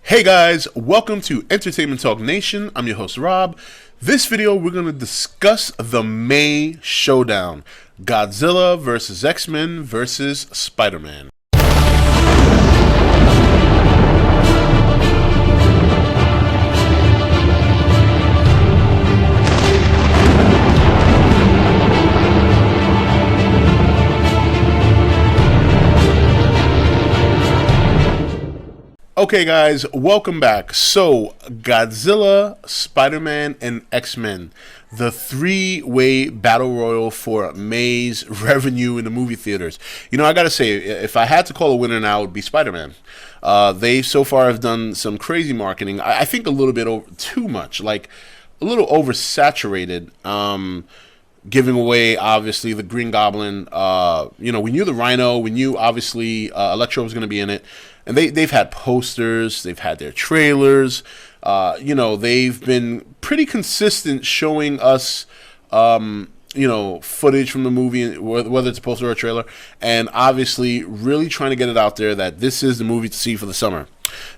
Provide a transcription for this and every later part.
Hey guys, welcome to Entertainment Talk Nation. I'm your host Rob. This video we're going to discuss the May showdown. Godzilla versus X-Men versus Spider-Man. Okay guys, welcome back. So, Godzilla, Spider-Man, and X-Men. The three-way battle royal for May's revenue in the movie theaters. You know, I gotta say, if I had to call a winner now, it would be Spider-Man. They so far have done some crazy marketing. I think a little bit too much, like a little oversaturated. Giving away, obviously, the Green Goblin. You know, we knew the Rhino. We knew, obviously, Electro was going to be in it. And they've had posters. They've had their trailers. You know, they've been pretty consistent showing us, you know, footage from the movie, whether it's a poster or a trailer. And, obviously, really trying to get it out there that this is the movie to see for the summer.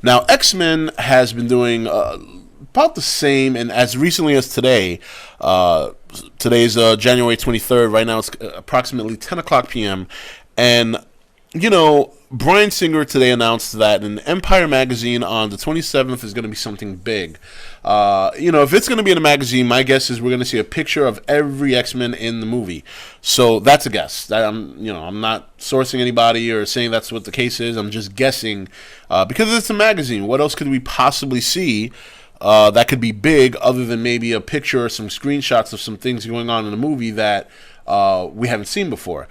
Now, X-Men has been doing about the same, and as recently as today, today's January 23rd, right now it's approximately 10 o'clock p.m., and, you know, Bryan Singer today announced that in Empire magazine on the 27th is going to be something big. You know, if it's going to be in a magazine, my guess is we're going to see a picture of every X-Men in the movie. So that's a guess. I'm not sourcing anybody or saying that's what the case is. I'm just guessing because it's a magazine. What else could we possibly see that could be big other than maybe a picture or some screenshots of some things going on in the movie that we haven't seen before?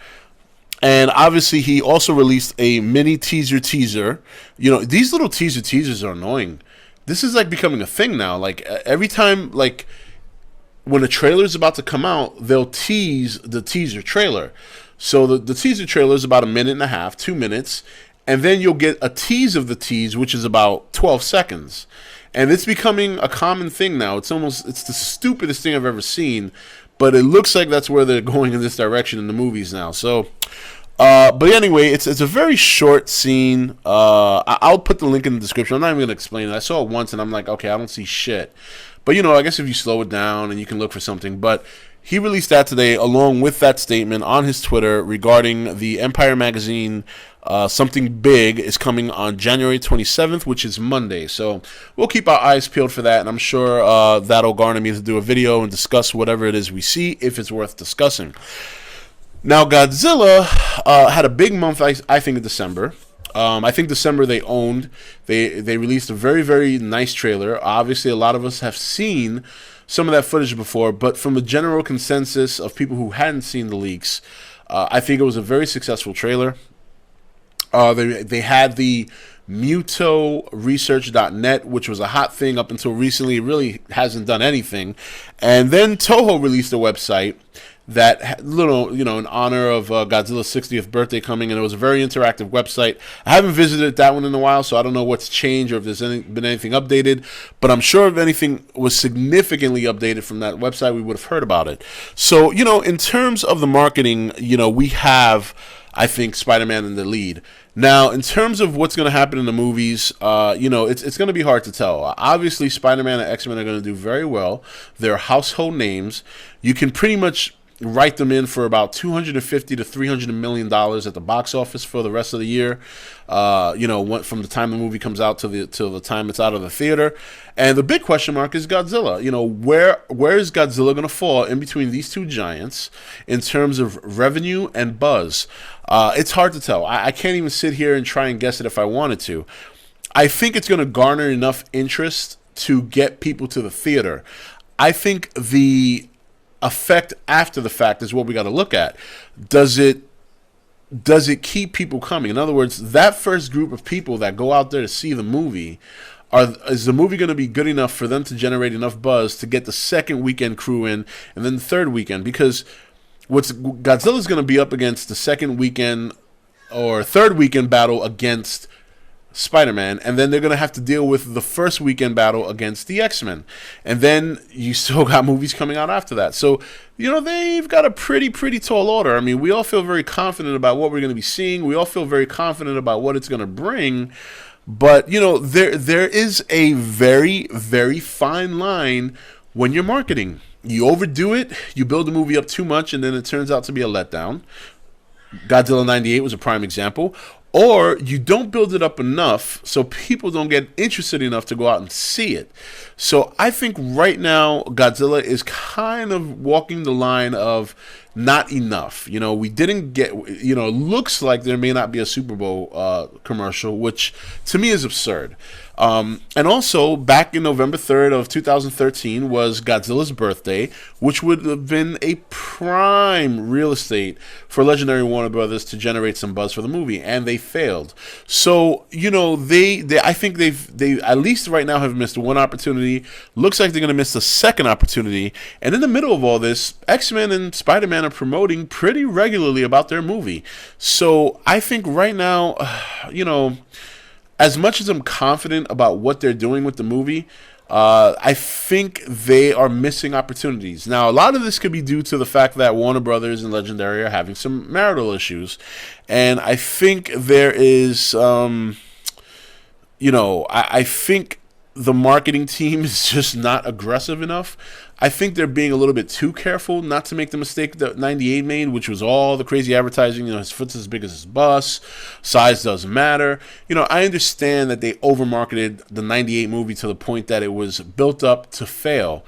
And obviously, he also released a mini teaser. You know, these little teasers are annoying. This is like becoming a thing now. Like every time, like when a trailer is about to come out, they'll tease the teaser trailer. So the teaser trailer is about a minute and a half, 2 minutes, and then you'll get a tease of the tease, which is about 12 seconds. And it's becoming a common thing now. It's the stupidest thing I've ever seen, but it looks like that's where they're going in this direction in the movies now. So, but anyway, it's a very short scene. I'll put the link in the description. I'm not even going to explain it. I saw it once, and I'm like, okay, I don't see shit. But, you know, I guess if you slow it down and you can look for something. But he released that today along with that statement on his Twitter regarding the Empire magazine. Something big is coming on January 27th, which is Monday. So we'll keep our eyes peeled for that, and I'm sure that'll garner me to do a video and discuss whatever it is we see, if it's worth discussing. Now, Godzilla had a big month, I think, in December. I think December they owned. They released a very, very nice trailer. Obviously, a lot of us have seen some of that footage before, but from a general consensus of people who hadn't seen the leaks, I think it was a very successful trailer. They had the MutoResearch.net, which was a hot thing up until recently. It really hasn't done anything. And then Toho released a website that in honor of Godzilla's 60th birthday coming, and it was a very interactive website. I haven't visited that one in a while, so I don't know what's changed or if there's been anything updated, but I'm sure if anything was significantly updated from that website, we would have heard about it. So, you know, in terms of the marketing, you know, we have, I think, Spider-Man in the lead. Now, in terms of what's going to happen in the movies, you know, it's going to be hard to tell. Obviously, Spider-Man and X-Men are going to do very well. They're household names. You can pretty much write them in for about $250 to $300 million at the box office for the rest of the year. You know, from the time the movie comes out till the time it's out of the theater. And the big question mark is Godzilla. You know, where is Godzilla going to fall in between these two giants in terms of revenue and buzz? It's hard to tell. I can't even sit here and try and guess it if I wanted to. I think it's going to garner enough interest to get people to the theater. I think the effect after the fact is what we got to look at. Does it keep people coming? In other words, that first group of people that go out there to see the movie, is the movie going to be good enough for them to generate enough buzz to get the second weekend crew in and then the third weekend? Because Godzilla's going to be up against the second weekend or third weekend battle against Spider-Man, and then they're going to have to deal with the first weekend battle against the X-Men. And then you still got movies coming out after that. So, you know, they've got a pretty tall order. I mean, we all feel very confident about what we're going to be seeing. We all feel very confident about what it's going to bring. But there is a very, very fine line when you're marketing. You overdo it, you build the movie up too much, and then it turns out to be a letdown. Godzilla 98 was a prime example. Or you don't build it up enough so people don't get interested enough to go out and see it. So I think right now Godzilla is kind of walking the line of not enough. We didn't get, it looks like there may not be a Super Bowl commercial, which to me is absurd. And also, back in November 3rd of 2013 was Godzilla's birthday, which would have been a prime real estate for legendary Warner Brothers to generate some buzz for the movie, and they failed. So, they I think they at least right now have missed one opportunity. Looks like they're going to miss the second opportunity. And in the middle of all this, X-Men and Spider-Man are promoting pretty regularly about their movie. So I think right now, as much as I'm confident about what they're doing with the movie, I think they are missing opportunities. Now, a lot of this could be due to the fact that Warner Brothers and Legendary are having some marital issues. And I think there is, I think the marketing team is just not aggressive enough. I think they're being a little bit too careful not to make the mistake that 98 made, which was all the crazy advertising. His foot's as big as his bus, size doesn't matter. I understand that they overmarketed the 98 movie to the point that it was built up to fail.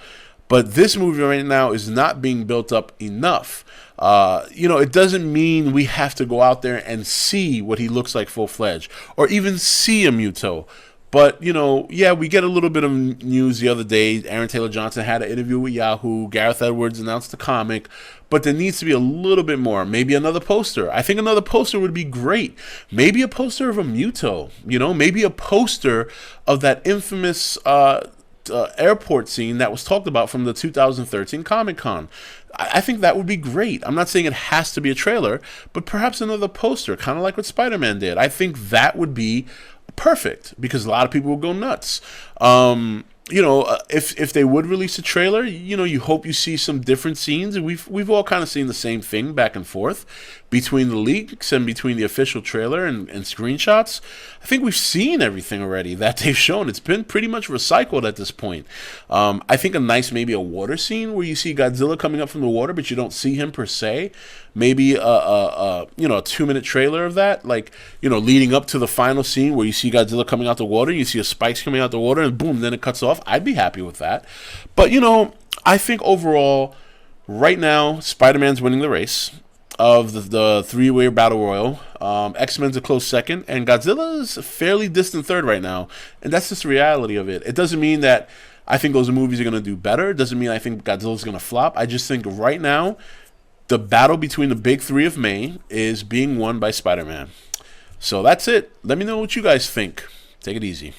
But this movie right now is not being built up enough. It doesn't mean we have to go out there and see what he looks like full-fledged or even see a Muto. But, we get a little bit of news the other day. Aaron Taylor Johnson had an interview with Yahoo. Gareth Edwards announced the comic. But there needs to be a little bit more. Maybe another poster. I think another poster would be great. Maybe a poster of a Muto. Maybe a poster of that infamous airport scene that was talked about from the 2013 Comic-Con. I think that would be great. I'm not saying it has to be a trailer, but perhaps another poster, kind of like what Spider-Man did. I think that would be perfect because a lot of people will go nuts. If they would release a trailer, you hope you see some different scenes. And we've all kind of seen the same thing back and forth between the leaks and between the official trailer and screenshots. I think we've seen everything already that they've shown. It's been pretty much recycled at this point. I think maybe a water scene where you see Godzilla coming up from the water, but you don't see him per se. Maybe a 2-minute trailer of that, leading up to the final scene where you see Godzilla coming out the water, you see a spikes coming out the water, and boom, then it cuts off. I'd be happy with that. But, I think overall, right now, Spider-Man's winning the race of the three-way battle royal. X-Men's a close second, and Godzilla is a fairly distant third right now. And that's just the reality of it. It doesn't mean that I think those movies are going to do better. It doesn't mean I think Godzilla's going to flop. I just think right now, the battle between the big three of May is being won by Spider-Man. So that's it. Let me know what you guys think. Take it easy.